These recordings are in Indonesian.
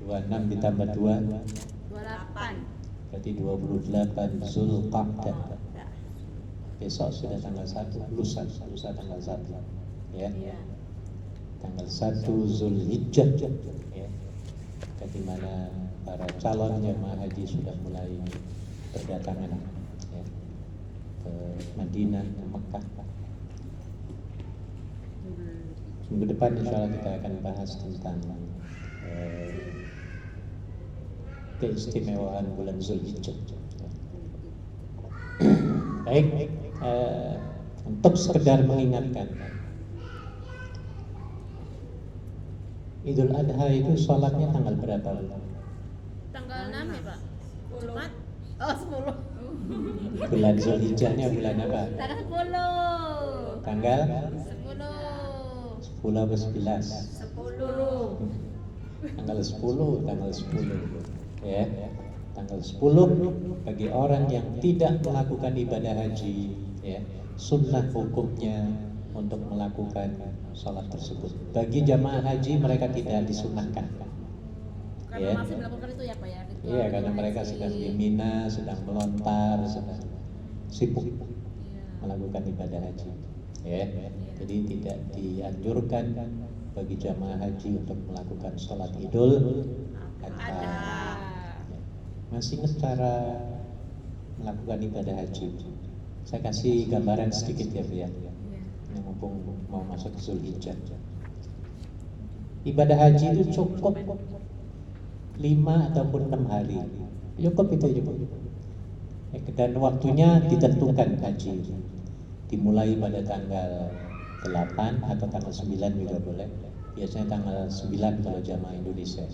26 ditambah 2 28. berarti 28 Zulqa'dah. Besok sudah tanggal 1, lusa tanggal 1 ya. Iya. Tanggal 1 Zulhijjah ya. Di mana para calon jemaah haji sudah mulai berdatangan ya, ke Madinah, ke Mekah. Minggu depan insya Allah kita akan bahas tentang keistimewaan bulan Zulhijjah. Baik, untuk sekedar mengingatkan, Idul Adha itu sholatnya tanggal berapa? Tanggal 6 ya Pak? Jumat? Oh 10. Bulan Zulhijjahnya bulan apa? Tanggal 10. Tanggal 10. 10 atau 11? 10. Tanggal 10 ya. Tanggal 10 bagi orang yang tidak melakukan ibadah haji ya, sunnah hukumnya untuk melakukan sholat tersebut. Bagi jamaah haji mereka tidak disunahkan Karena ya. masih melakukan itu ya Pak ya? Iya, karena mereka sedang di Mina, sedang melontar, sedang sibuk melakukan ibadah haji ya. Jadi tidak dianjurkan bagi jamaah haji untuk melakukan sholat Idul Adha. Masih ingat cara melakukan ibadah haji? Saya kasih gambaran sedikit ya Bu ya. Yang mumpung mau masuk ke Zulhijjah. Ibadah haji itu cukup 5 ataupun 6 hari. Cukup itu aja Bu. Dan waktunya ditentukan haji. Dimulai pada tanggal 8 atau tanggal 9 juga boleh. Biasanya tanggal 9 kalau jamaah Indonesia.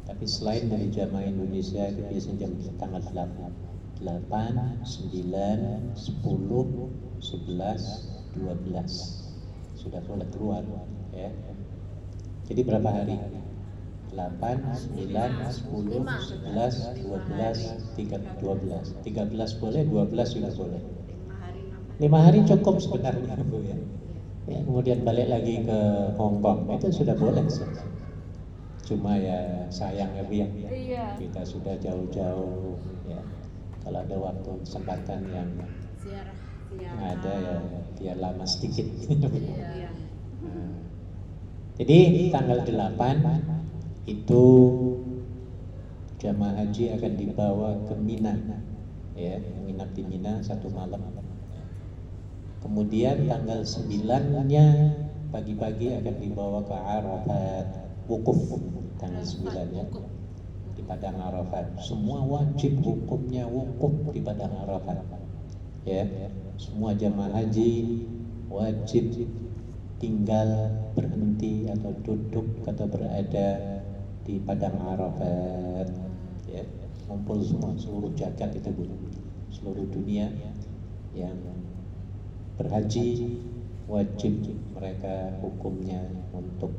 Tapi selain dari jamaah Indonesia itu biasanya tanggal 8, 9, 10, 11, 12 sudah boleh keluar ya. Jadi berapa hari? 8, 9, 10, 11, 12, 13 boleh, 12 juga boleh. 5 hari cukup sebenarnya Bu ya. Kemudian balik lagi ke Hong Kong itu sudah boleh sih. Cuma ya sayang ya Bu ya. Kita sudah jauh-jauh ya. Kalau ada waktu kesempatan yang ada ya biar lama sedikit. Nah, jadi tanggal 8 itu jamaah haji akan dibawa ke Mina ya, menginap di Mina 1 malam. Kemudian tanggal 9-nya pagi-pagi akan dibawa ke Arafat, wukuf tanggal 9-nya di Padang Arafat. Semua wajib hukumnya wukuf di Padang Arafat ya. Semua jamaah haji wajib tinggal, berhenti atau duduk atau berada di Padang Arafat ya. Ngumpul semua seluruh jagat itu Bu, seluruh dunia yang berhaji wajib mereka hukumnya untuk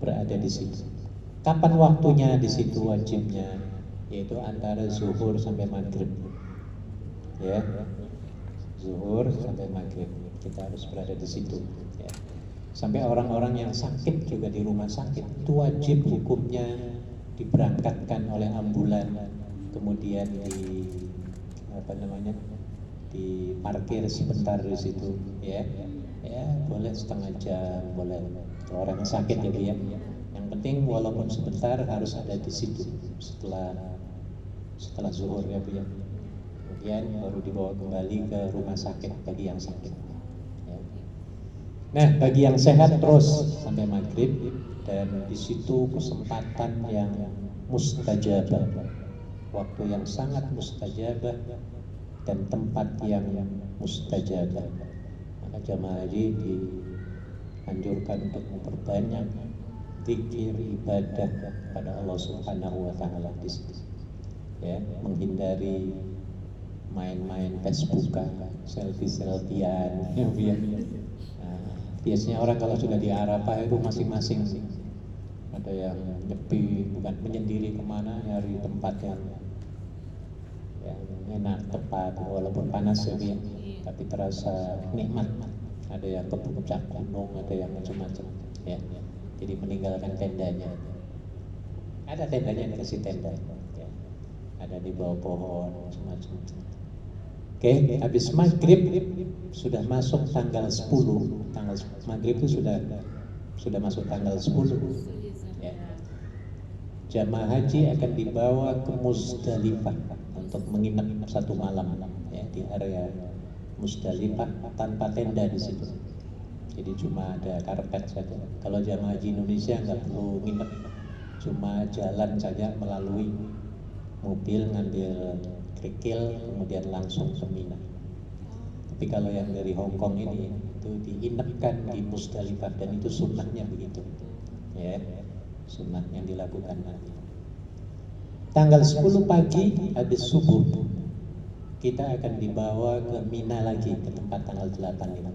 berada di situ. Kapan waktunya di situ wajibnya? Yaitu antara zuhur sampai maghrib. Ya, zuhur sampai maghrib kita harus berada di situ. Ya. Sampai orang-orang yang sakit juga di rumah sakit itu wajib hukumnya diberangkatkan oleh ambulan, kemudian diparkir sebentar di situ ya. Ya boleh setengah jam, boleh kalau orang yang sakit ya Bu ya. Yang penting walaupun sebentar harus ada di situ setelah zuhur ya Bu ya. Kemudian baru dibawa kembali ke rumah sakit bagi yang sakit ya. Nah bagi yang sehat terus sampai maghrib, dan di situ kesempatan yang mustajabah, waktu yang sangat mustajabah dan tempat yang mustajabah. Maka jamaah haji dianjurkan untuk memperbanyak zikir ibadah pada Allah Subhanahu wa taala di situ. Ya, menghindari main-main Facebookan, selfie-selfian ya. Nah, biasanya orang kalau sudah di Arafah itu masing-masing ada yang nyepi, bukan menyendiri kemana, nyari tempat yang enak, tepat, walaupun panas ya, tapi terasa nikmat. Ada yang ke puncak gunung, ada yang macam-macam ya. Jadi meninggalkan tendanya. Ada tendanya, dikasih tenda. Ya. Ada di bawah pohon, semacam. Oke, habis maghrib sudah masuk tanggal 10. Tanggal maghrib itu sudah masuk tanggal 10. Ya. Jamaah haji akan dibawa ke Musdalifah untuk menginap satu malam ya, di area Musdalifah tanpa tenda di situ. Jadi cuma ada karpet saja. Kalau jamaah haji Indonesia nggak perlu nginep, cuma jalan saja melalui mobil, ngambil kerikil, kemudian langsung ke Mina. Tapi kalau yang dari Hong Kong ini itu diinapkan di Musdalifah, dan itu sunnahnya begitu. Ya, sunnah yang dilakukan nanti. Tanggal 10 pagi habis subuh kita akan dibawa ke Mina lagi, ke tempat tanggal 8 itu.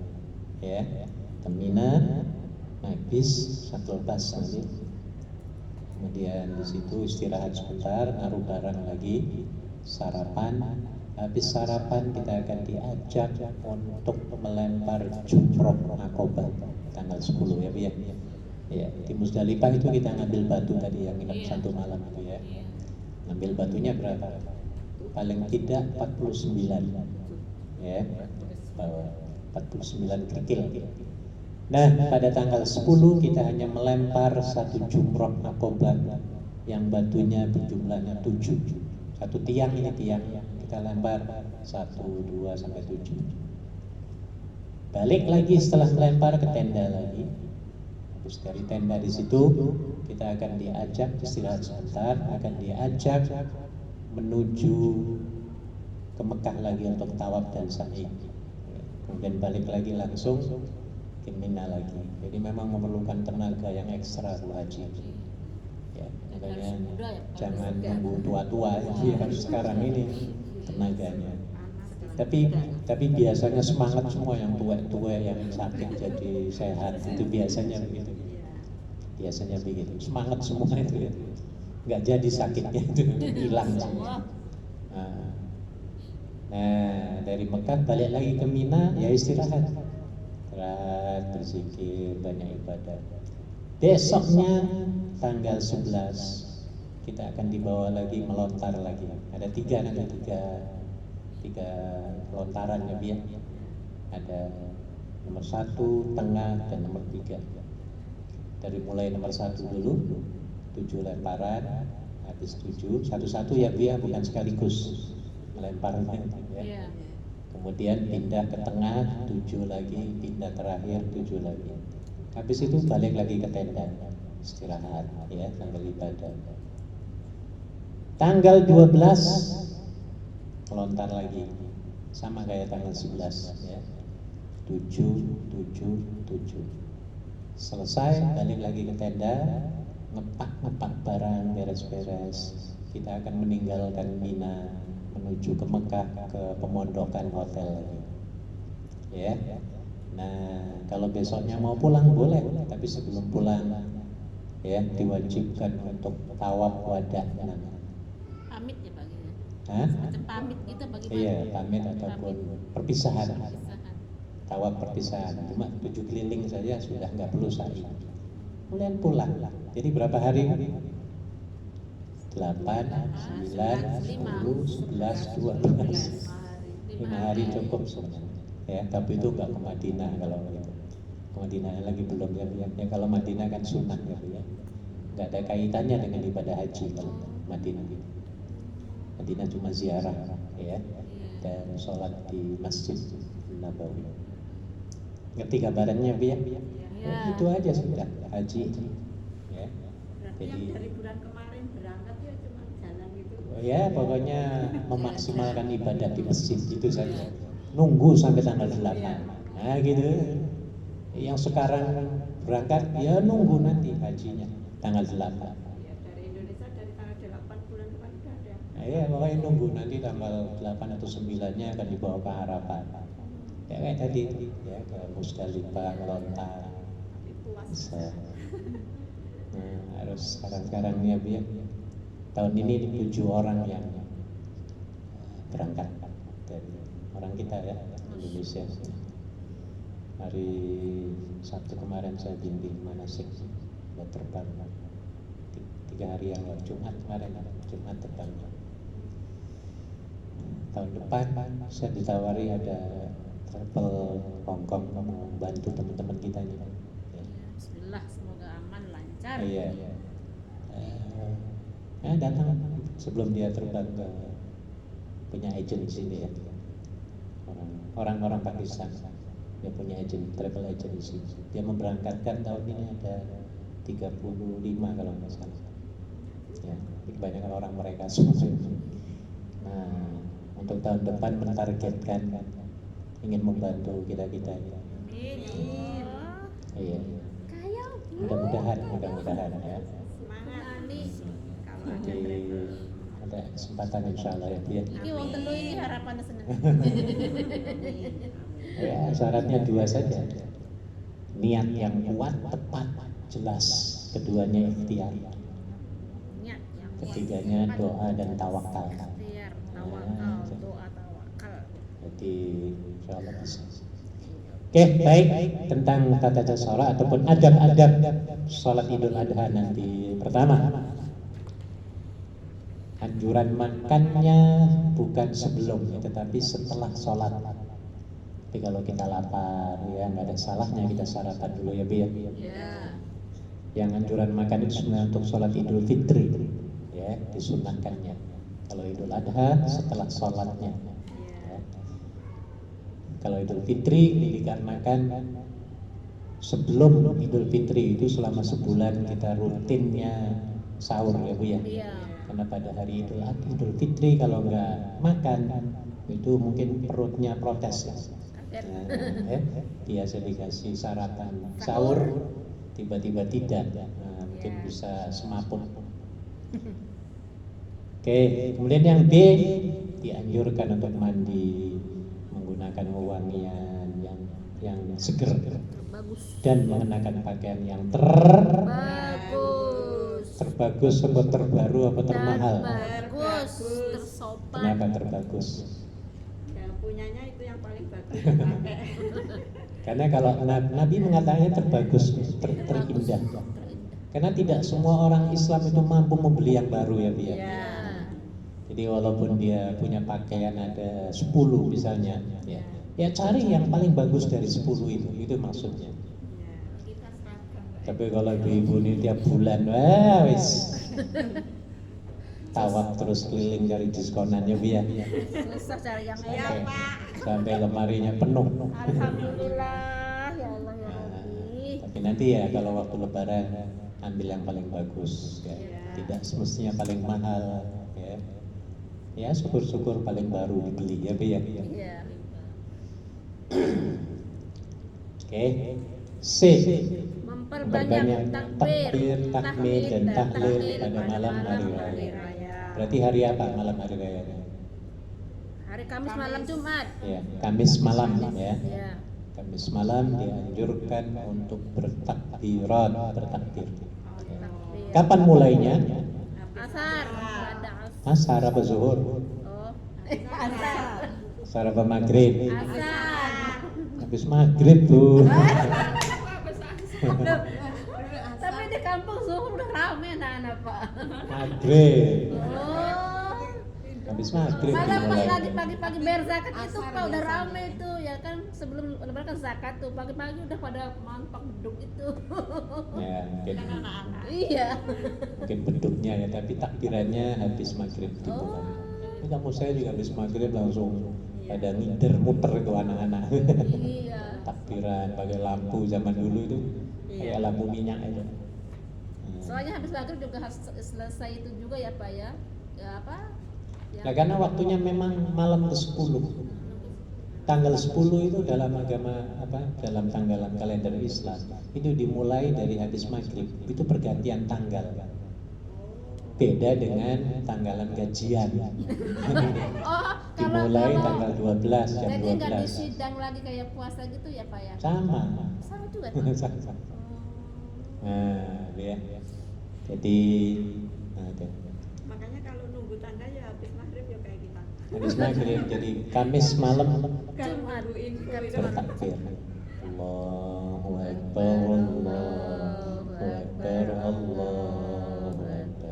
Ya, ke Mina habis shuttle bus nanti. Kemudian di situ istirahat sebentar, naruh barang lagi, sarapan. Habis sarapan kita akan diajak untuk melempar jumroh Aqobah tanggal 10 ya, Bu ya. Ya, di Musdalifah itu kita ngambil batu tadi yang nginep satu malam itu ya. Ngambil batunya berapa? Paling tidak 49. Ya. 49 kerikil. Nah, pada tanggal 10 kita hanya melempar satu jumroh Aqobah yang batunya berjumlahnya 7. Satu tiang, ini tiang kita lempar 1, 2 sampai 7. Balik lagi setelah melempar ke tenda lagi. Terus dari tenda di situ kita akan diajak istirahat sebentar, akan diajak menuju ke Mekah lagi untuk tawaf dan sa'i. Kemudian balik lagi langsung ke Mina lagi. Jadi memang memerlukan tenaga yang ekstra bu haji. Ya, makanya jangan nunggu tua-tua ya, harus sekarang ini tenaganya. Tapi biasanya semangat semua yang tua-tua yang sakit jadi sehat, itu biasanya begitu. Biasanya begitu, semangat semua itu ya. Nggak jadi sakitnya itu hilang semua. Nah, dari Mekah balik lagi ke Mina ya istirahat, berzikir, banyak ibadah. Besoknya tanggal 11 kita akan dibawa lagi melontar lagi. Ada tiga lontaran ya biar. Ada nomor 1, tengah, dan nomor 3. Dari mulai nomor 1 dulu, 7 lemparan, habis 7, satu-satu ya biar, bukan sekaligus melemparnya ya. Kemudian pindah ke tengah, 7 lagi, pindah terakhir 7 lagi. Habis itu balik lagi ke tenda, istirahat ya, sambil ibadah. Tanggal 12 melontar lagi, sama kayak tanggal 11 ya. 7. Selesai, balik lagi ke tenda, ngepak barang, beres-beres. Kita akan meninggalkan Mina menuju ke Mekah, ke pemondokan hotel lagi. Ya. Nah, kalau besoknya mau pulang boleh, tapi sebelum pulang ya diwajibkan untuk tawaf wada. Pamit ya Pak gitu. Hah? Semacam pamit gitu bagaimana? Iya, pamit ataupun perpisahan. Tawaf perpisahan, cuma 7 keliling saja sudah nggak perlu sa'i. Kemudian pulang. Jadi berapa hari? 8, 9, 10, 11, 12. 5 hari cukup sebenarnya. Ya, tapi itu nggak ke Madinah kalau gitu. Ke Madinah lagi belum ya. Kalau Madinah kan sunnah ya, ya. Nggak ada kaitannya dengan ibadah haji kalau Madinah. Madinah cuma ziarah ya, dan sholat di Masjid Nabawi. Ngerti gambarannya ya? Ya. Itu aja sudah haji ya. Berarti Jadi yang dari bulan kemarin berangkat ya cuma jalan gitu. ya pokoknya memaksimalkan ibadah di masjid itu saja. Nunggu sampai tanggal 8. Nah gitu. Yang sekarang berangkat ya nunggu nanti hajinya tanggal 8. Ya, dari Indonesia dari tanggal 8 bulan depan sudah ada. Nah, ya pokoknya nunggu nanti tanggal 8 atau 9-nya akan dibawa ke Arafah. Ya kayak tadi ya, ke Musdalifah, melontar. Bisa. Nah, harus sekarang ya biar tahun ini 7 orang yang berangkat dari orang kita ya, Indonesia. Hari Sabtu kemarin saya bimbing manasik buat terbang 3 hari yang lalu, Jumat kemarin, Jumat terbang. Tahun depan saya ditawari ada travel Hongkong mau bantu teman-teman kita ini. Ya. Bismillah, semoga aman, lancar. Iya. Datang sebelum dia terbang ke punya agent di sini ya. Orang-orang Pakistan dia punya agent, travel agency. Dia memberangkatkan tahun ini ada 35 kalau nggak salah. Ya, kebanyakan orang mereka semua. Nah, untuk tahun depan mentargetkan ingin membantu kita-kita ini. Amin. Iya. Kaya. Mudah-mudahan ya. Semangat. Kalau ada Jadi travel. ada kesempatan insya Allah ya Bu ya. Iki wong telu iki harapannya seneng. Ya, syaratnya 2 saja. Niat yang kuat, tepat, jelas. Keduanya ikhtiar. Niat yang kuat. Ketiganya doa dan tawakal. Ikhtiar, tawakal, doa tawakal. Jadi insya Allah bisa. Oke, baik, tentang tata cara sholat ataupun adab-adab sholat Idul Adha nanti. Pertama, anjuran makannya bukan sebelum, tetapi setelah sholat. Tapi kalau kita lapar, ya nggak ada salahnya kita sarapan dulu ya Bu ya. Ya. Yang anjuran makan itu sebenarnya untuk sholat Idul Fitri, ya disunahkannya. Kalau Idul Adha setelah sholatnya. Ya. Kalau Idul Fitri dikarenakan sebelum Idul Fitri itu selama sebulan kita rutinnya sahur ya Bu ya. Iya. Karena pada hari Idul Fitri kalau nggak makan itu mungkin perutnya protes ya. Biasa dikasih sarapan sahur tiba-tiba tidak, mungkin bisa semaput. Oke, kemudian yang B dianjurkan untuk mandi menggunakan wewangian yang seger Bagus. dan mengenakan pakaian yang Bagus. terbagus atau terbaru apa termahal. Bagus. Tersopan. Kenapa terbagus? Ya punyanya itu yang paling bagus dipakai. Karena kalau Nabi mengatakannya terbagus, terindah. Karena tidak semua orang Islam itu mampu membeli yang baru ya Bu ya. Ya. Jadi walaupun dia punya pakaian ada 10 misalnya, ya cari yang paling bagus dari 10 itu maksudnya. Ya, kita seragam. Tapi kalau ibu-ibu ini tiap bulan, wah wis tawaf terus keliling cari diskonan ya Bu ya. Susah cari yang Iya enak. Pak. Sampai lemarinya penuh. Alhamdulillah, ya Allah ya Rabbi. Tapi nanti ya kalau waktu lebaran ambil yang paling bagus ya. Tidak semestinya paling mahal ya. Ya syukur-syukur paling baru dibeli ya Bu ya. Iya. Oke. C. Memperbanyak takbir, tahmid dan tahlil pada malam hari raya. Berarti hari apa malam hari raya? Hari Kamis malam Jumat. Ya, Kamis malam ya. Ya. Kamis malam dianjurkan untuk bertakbiran, bertakbir. Takbir. Kapan mulainya? Asar. Ada Asar apa zuhur? Oh. Asar. Asar apa maghrib? Asar. Habis maghrib tuh. Tapi di kampung zuhur udah rame anak-anak Pak. Maghrib. Oh. Habis maghrib Malah pas dimulai. lagi pagi-pagi bayar zakat itu Pak udah rame itu ya kan sebelum lebaran kan zakat tuh pagi-pagi udah pada mampak beduk itu. Ya, mungkin, Iya. mungkin beduknya ya, tapi takbirannya habis maghrib dimulai. Ini kamu saya juga habis maghrib langsung pada ngider muter itu anak-anak. Iya. Takbiran pakai lampu zaman dulu itu kayak lampu minyak itu. Soalnya habis maghrib juga harus selesai itu juga ya Pak ya. Ya apa? Ya. Nah, karena waktunya memang malam ke-10. Tanggal 10 itu dalam agama apa? Dalam tanggalan kalender Islam itu dimulai dari habis maghrib. Itu pergantian tanggal. Beda dengan tanggalan gajian. Oh, Dimulai tanggal 12 jam jadi nggak 12. disidang lagi kayak puasa gitu ya Pak ya? Sama. Sama juga. Sama. Nah, ya. Jadi Makanya kalau nunggu tanda ya habis maghrib ya kayak kita. habis maghrib jadi Kamis malam Kan nunggu info itu. bertakbir. Allahu Akbar, Allahu Akbar, Allahu Akbar.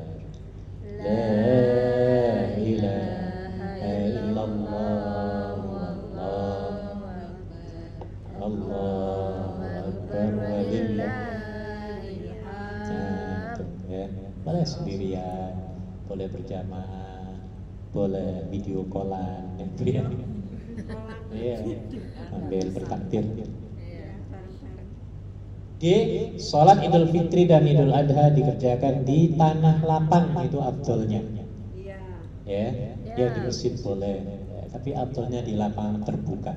boleh sendirian, boleh berjamaah, boleh video callan, gitu ya. Iya, ambil bertakbir. Iya. Bareng-bareng. D. Sholat Idul Fitri dan Idul Adha dikerjakan di tanah lapang, itu afdolnya. Iya. Ya di masjid boleh, ya, tapi afdolnya di lapangan terbuka.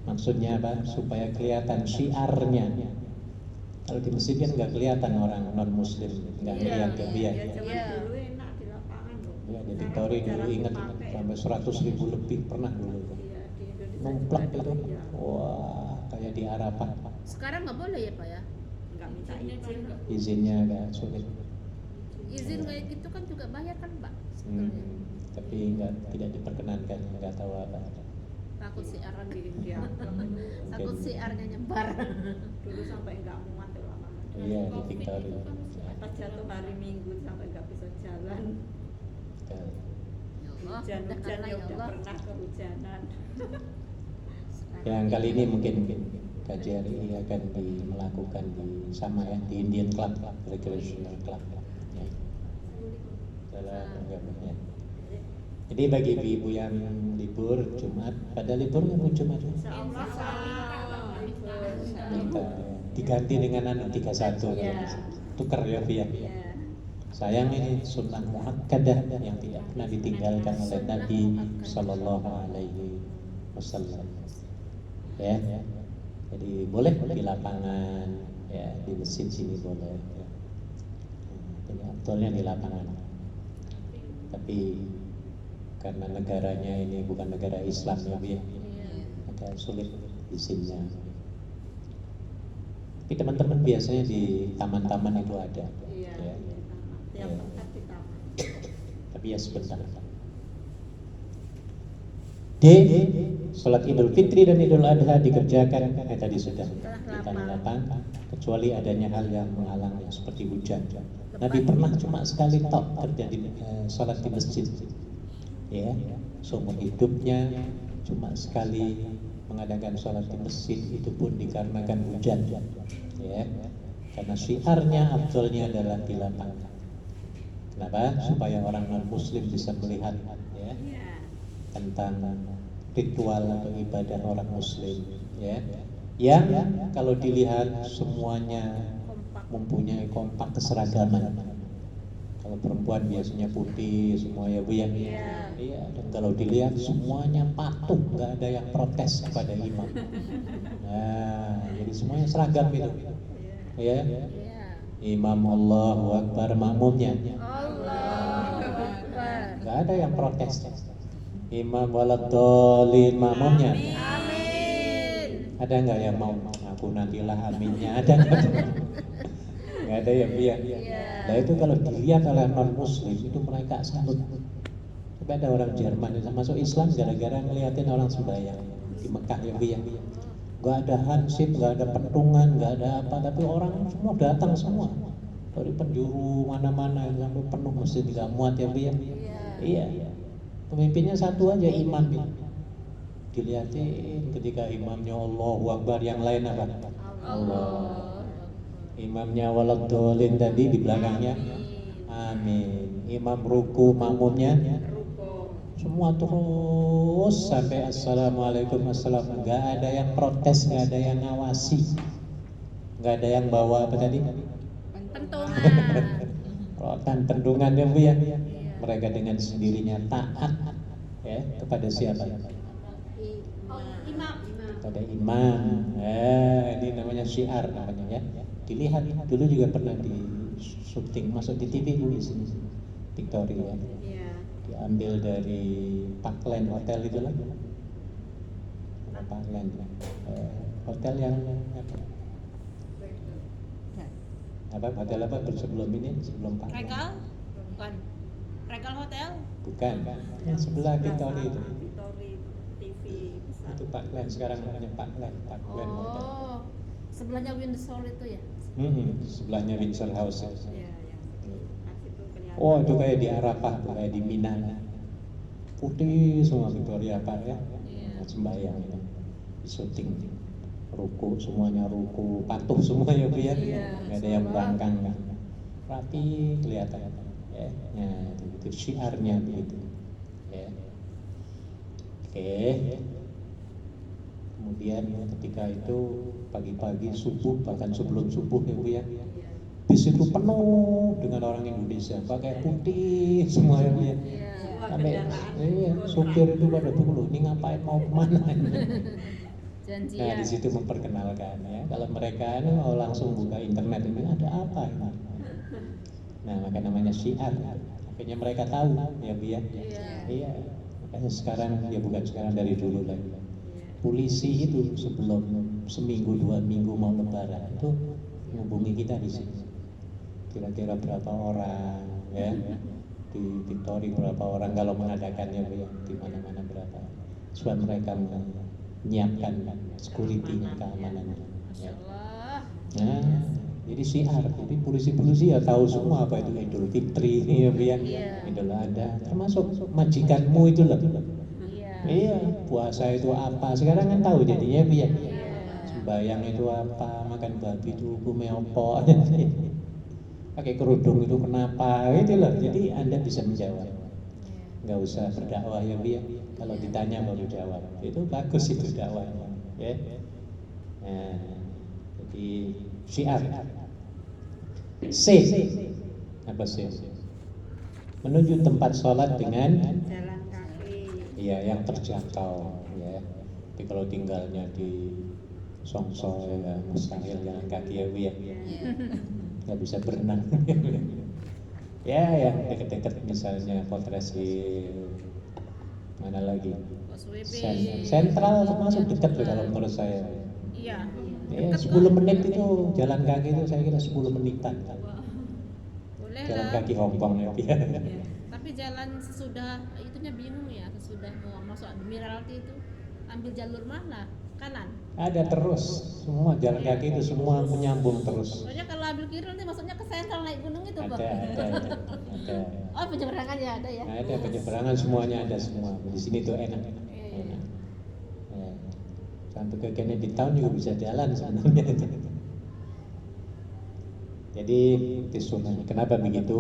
Maksudnya apa? Supaya kelihatan syiarnya. Kalau di masjid kan nggak kelihatan orang non muslim, nggak ngeliat ya dia. Ya zaman Iya. dulu enak di lapangan loh. Ya di Victoria dulu ingat sampai 100.000 lebih pernah dulu. Iya, di Indonesia Numplak juga itu, ada, iya. wah kayak di Arafah. Sekarang nggak boleh ya Pak ya? Nggak minta izin. Izinnya agak sulit. Izin kayak gitu kan juga bayar kan Pak? Sebetulnya. Tapi tidak diperkenankan, nggak tahu apa. Takut siaran Di India. takut siarnya nyebar. Dulu sampai nggak muat di lapangan. Iya di Victoria. Pas jatuh hari Minggu sampai nggak bisa jalan. Ya Allah, Hujan-hujan mudahkanlah ya ya udah Allah. pernah kehujanan. Yang kali ini mungkin KJRI akan melakukan di sama ya di Indian Club, Recreational Club. Ya. Adalah penggambarnya. Jadi bagi ibu-ibu yang libur Jumat, pada libur nggak mau Jumat? Insya Allah Minta diganti dengan anu 31 Iya. Tukar ya via. Iya. Sayang ini sunnah muakkadah yang tidak pernah ditinggalkan oleh Nabi Sallallahu Alaihi Wasallam. Ya, jadi boleh di lapangan, ya di masjid sini boleh. Ya. Jadi aktualnya di lapangan. Tapi karena negaranya ini bukan negara Islam ya, Bu, ya, agak sulit izinnya. Tapi teman-teman biasanya di taman-taman itu ada. Iya. Ya. Tiap tempat di taman. Tapi ya sebentar. D. Sholat Idul Fitri dan Idul Adha dikerjakan tadi sudah di tanah lapang, kecuali adanya hal yang menghalang seperti hujan. Nabi pernah cuma sekali tok terjadi sholat di masjid. Ya, seumur hidupnya cuma sekali mengadakan sholat di masjid, itu pun dikarenakan hujan. Ya, karena syiarnya afdolnya adalah di lapangan. Kenapa? Supaya orang non muslim bisa melihat ya tentang ritual atau ibadah orang muslim ya. Yang kalau dilihat semuanya mempunyai kompak keseragaman. Kalau perempuan biasanya putih semua ya Bu ya. Iya, dan kalau dilihat semuanya patuh, nggak ada yang protes kepada imam. Nah, jadi semuanya seragam itu. Ya. Iya. Imam Allahu Akbar, makmumnya Allahu Akbar. nggak ada yang protes. Imam waladhdallin, makmumnya Amin. ada nggak yang mau aku nantilah aminnya, ada nggak? Nggak ada ya Bu ya. Nah itu kalau dilihat oleh non muslim itu mereka salut. Tapi ada orang Jerman yang masuk Islam gara-gara ngeliatin orang sembahyang di Mekah ya Bu ya. Nggak ada hansip, nggak ada pentungan, nggak ada apa, tapi orang semua datang semua dari penjuru mana-mana sampai penuh masjid, nggak muat ya Bu ya. Iya. Pemimpinnya satu aja, imam itu. Dilihatin ketika imamnya Allahu Akbar, yang lain apa? Allah. Imamnya waladhdallin tadi di belakangnya amin. Imam ruku, makmumnya semua terus sampai assalamualaikum assalam. Nggak ada yang protes, nggak ada yang ngawasi, nggak ada yang bawa apa tadi? Pentungan. Rotan pendungan ya Bu ya. Mereka dengan sendirinya taat ya kepada siapa? Imam. Kepada imam. Ini namanya syiar namanya ya. Dilihat dulu juga pernah di syuting masuk di TV Bu di sini Victoria. Iya. Diambil dari Parkland Hotel itu lah. Parkland. Hotel yang apa? Hotel apa sebelum ini? Sebelum Parkland. Regal? Bukan. Regal Hotel? Bukan. Yang sebelah Victoria itu. Victoria TV besar. Itu Parkland, sekarang namanya Parkland Hotel. Oh, sebelahnya Windsor itu ya? Sebelahnya Windsor House. Iya, iya. Pas itu kelihatan. Oh itu kayak di Arafah, kayak di Mina. Putih semua Victoria Park ya. Sembahyang itu. Di syuting. Ruku, semuanya ruku, patuh semua ya Bu ya. Nggak ada yang bangkang kan. rapi kelihatan ya. Nah, itu syiarnya begitu ya. Oke. Kemudian ketika itu pagi-pagi subuh, bahkan sebelum subuh ya Bu ya, bis itu penuh dengan orang Indonesia pakai putih semua ya Bu ya. Iya. Sampai supir itu pada dulu ini ngapain mau kemana ini. Nah Janjian. di situ memperkenalkan ya. Kalau mereka ini mau langsung buka internet ini ada apa ini. Nah maka namanya syiar. Akhirnya mereka tahu ya Bu ya. Iya. Makanya sekarang ya bukan sekarang, dari dulu lagi. Polisi itu sebelum seminggu 2 minggu mau lebaran itu menghubungi kita di sini. Kira-kira berapa orang ya, di Victory berapa orang kalau mengadakannya Bu ya, di mana-mana berapa. Supaya mereka menyiapkan security-nya, keamanannya. Masya Ya. Allah. Nah, jadi syiar. Jadi polisi-polisi ya tahu semua apa itu Idul Fitri ya Bu ya. Iya. Idul Adha, termasuk majikanmu itu loh. Iya. Iya, puasa itu apa? Sekarang kan tahu jadinya Bu ya. Iya. Sembayang itu apa? Makan babi itu hukumnya apa? Pakai kerudung itu kenapa? Gitu loh. Jadi Anda bisa menjawab. Nggak usah berdakwah ya Bu ya. Kalau ditanya baru jawab. Itu bagus itu dakwahnya. Ya. Nah, jadi syiar. C. Apa C? Menuju tempat sholat dengan Jalan kaki. ya yang terjangkau ya. Tapi kalau tinggalnya di Songso ya mustahil jalan kaki ya Bu ya. Nggak bisa berenang. Ya yang deket-deket misalnya Potresi, mana lagi? Sentral termasuk dekat loh kalau menurut saya. Iya. Ya 10 menit itu jalan kaki itu saya kira 10 menitan. Boleh Jalan lah. kaki Hongkong ya. Tapi jalan sesudah itunya bingung ya, sesudah mau masuk Admiralty itu ambil jalur mana? Kanan. Ada terus semua jalan kaki itu semua menyambung terus. Soalnya kalau ambil kiri nanti masuknya ke sentral naik gunung itu, Bang. Ada. Oh, penyeberangan ya ada ya. Ada penyeberangan semuanya ada semua. Di sini tuh enak. Iya. Enak. Ya. Sampai ke Kennedy Town juga bisa jalan sebenarnya. Jadi itu sunnah. Kenapa begitu?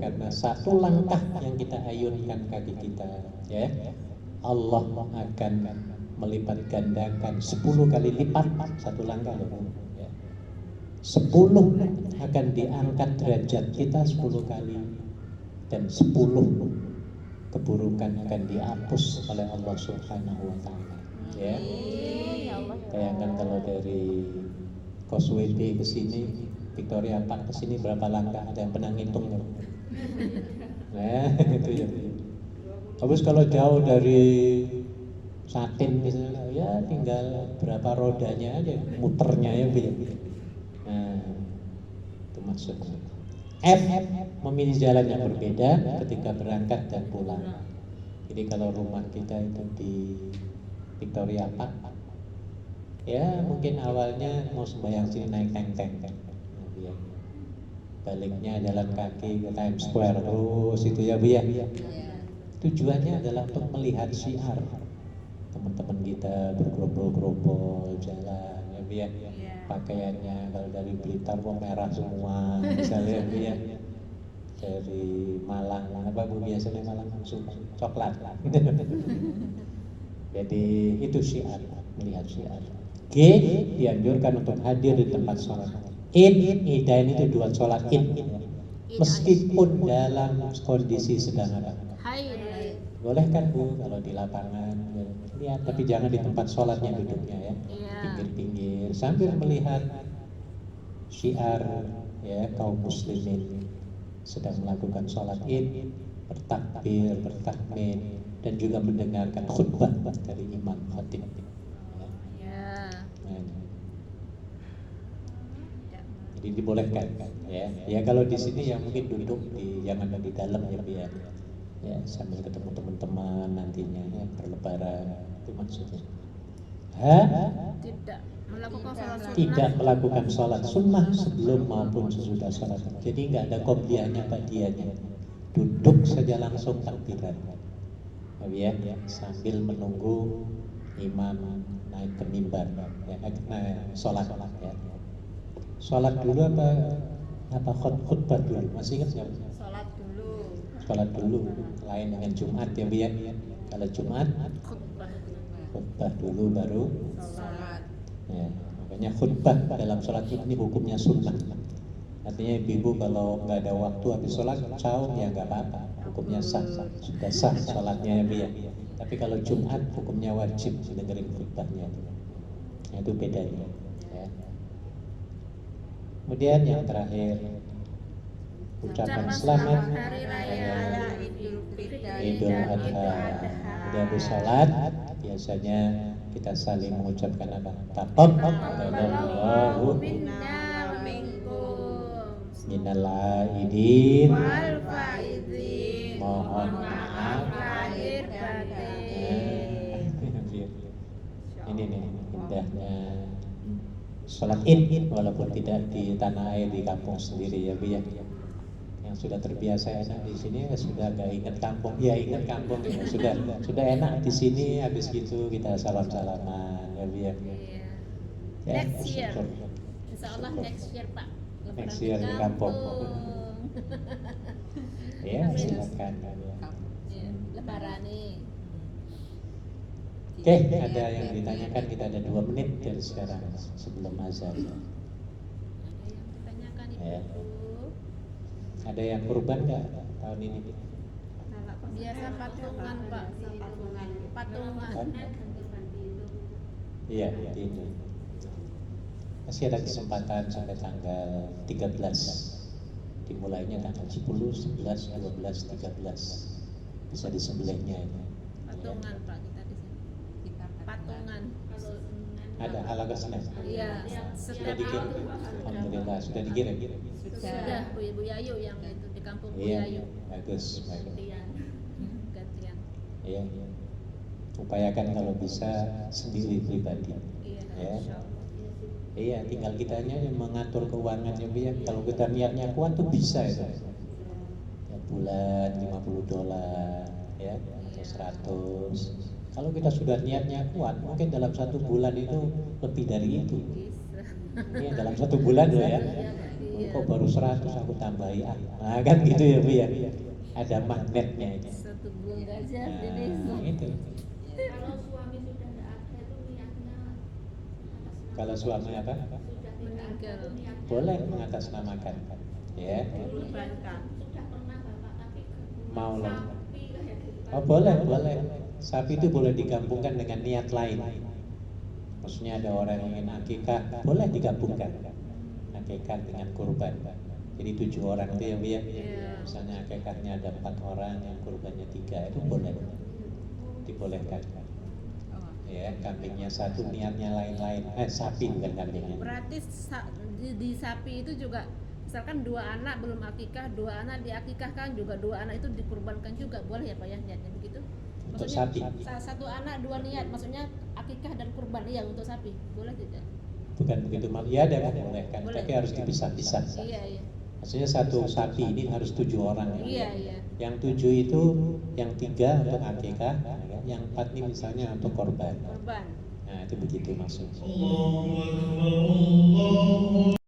Karena satu langkah yang kita ayunkan kaki kita, ya, Allah akan melipat gandakan 10 kali lipat satu langkah loh. Ya. 10 akan diangkat derajat kita 10 kali dan 10 keburukan akan dihapus oleh Allah Subhanahu wa taala. Ya. Bayangkan kalau dari Causeway Bay ke sini, Victoria Park ke sini berapa langkah? Ada yang pernah ngitung ya? Nah, itu ya. Habis kalau jauh dari Satin misalnya, ya tinggal berapa rodanya aja, muternya ya Bu. Nah, itu maksudnya. F, memilih jalan yang berbeda ketika berangkat dan pulang. Jadi kalau rumah kita itu di Victoria Park, ya mungkin awalnya mau sembahyang sini naik tank-tank, ya. Baliknya jalan kaki ke Times Square terus itu ya Bu ya. Tujuannya adalah untuk melihat syiar teman-teman kita bergerombol-gerombol jalan ya Bu ya. Pakaiannya kalau dari Blitar kok merah semua misalnya Bu ya. Dari Malang apa Bu biasanya Malang coklat. Jadi itu syiar, melihat syiar. G, dianjurkan untuk hadir di tempat sholat. Idain itu dua sholat id. Meskipun dalam kondisi sedang ada. Hai. Boleh kan Bu kalau di lapangan lihat, tapi jangan di tempat sholatnya duduknya ya. Iya. Pinggir-pinggir sambil melihat syiar ya kaum muslimin sedang melakukan sholat id, bertakbir, bertakmir, dan juga mendengarkan khutbah dari imam khatib. Ya. Jadi dibolehkan ya. Ya kalau di sini ya mungkin duduk di jangan di dalam ya biar ya sambil ketemu teman-teman nantinya ya berlebaran itu maksudnya. Tidak melakukan sholat sunnah. Tidak melakukan sholat sunnah sebelum maupun sesudah sholat. Jadi nggak ada qobliyahnya ba'diyahnya. Duduk saja langsung takbiran. Ya, sambil menunggu imam naik ke mimbar ya, sholat ya. Sholat dulu apa Apa khutbah dulu? Masih ingat nggak? Sholat dulu. Sholat dulu, lain dengan Jumat ya Bu ya. Kalau Jumat Khutbah. khutbah dulu baru Sholat. ya. Makanya khutbah dalam sholat ini hukumnya sunnah. Artinya ibu-ibu kalau nggak ada waktu habis sholat caum ya nggak apa-apa, hukumnya sah, sudah sah sholatnya ya Bu ya. Tapi kalau Jumat hukumnya wajib dengerin khutbahnya. Nah, itu bedanya ya. Kemudian yang terakhir ucapan selamat Hari Raya Idul Fitri. Idul Adha. Udah habis sholat biasanya kita saling mengucapkan apa? Taqabbalallahu minna wa minkum minal aidin. wal faizin. Mohon Maaf lahir batin. Ini nih indahnya sholat id walaupun tidak di tanah air di kampung sendiri ya Bu ya. Yang sudah terbiasa enak di sini ya sudah gak ingat kampung, ya ingat kampung ya sudah enak di sini. Habis gitu kita salam-salaman ya Bu ya. Iya. Ya, Next year. syukur. Insya Allah next year Pak. Lebaran Next year di kampung. Ya silakan. Iya, Lebaran nih. Oke, ada yang ditanyakan, kita ada 2 menit dari sekarang sebelum azan. Ada yang ditanyakan Ya. Ibu. Ada yang kurban nggak tahun ini? Biasa patungan Pak. Patungan. Patungan. Iya, ini. Masih ada kesempatan sampai tanggal 13. Dimulainya tanggal 10, 11, 12, 13. Bisa disembelihnya ini. Patungan Pak kita di sini. Patungan. Ada halagasnya. Iya, Sudah setiap dikirim. Alhamdulillah sudah dikirim. sudah Bu Yayu yang itu di kampung Bu Iya, Yayu. bagus. Gantian. Gantian. Iya. Upayakan kalau bisa sendiri pribadi. Iya, Ya. insyaallah. Iya, tinggal kitanya yang mengatur keuangannya Bu ya. Kalau kita niatnya kuat tuh bisa itu. Ya, bulan $50 ya atau 100. Kalau kita sudah niatnya kuat, mungkin dalam 1 bulan itu lebih dari itu. Bisa. Iya, dalam 1 bulan loh ya. Iya. Kok baru 100 aku tambahi nah, kan gitu ya Bu ya. Ada magnetnya itu. Satu bulan aja jadi Nah, itu. Kalau suami sudah tidak ada itu niatnya Kalau suami apa? meninggal. Boleh mengatasnamakan. Ya. dikorbankan. Sudah pernah Bapak tapi Mau lah. sapi kayak gitu. Oh boleh. Sapi itu boleh digabungkan dengan niat lain. Maksudnya ada orang yang ingin akikah, boleh digabungkan akikah dengan kurban. Jadi 7 orang itu ya Bu ya. Iya. Misalnya akikahnya ada 4 orang, yang kurbannya 3 itu boleh, dibolehkan. Ya, kambingnya 1, niatnya lain-lain. Sapi bukan kambingnya. Berarti di sapi itu juga misalkan 2 anak belum akikah, 2 anak diakikahkan juga 2 anak itu dikurbankan juga boleh ya Pak ya niatnya begitu? Untuk Maksudnya sapi. 1 anak 2 niat maksudnya akikah dan kurban iya untuk sapi boleh tidak? Bukan begitu ya, ada bolehkan, Boleh. tapi harus dipisah-pisah. Iya. Maksudnya 1 sapi ini harus 7 orang ya. Iya. Yang 7 itu yang 3 untuk akikah, yang 4 ini misalnya untuk korban. Kurban. Nah itu begitu maksudnya.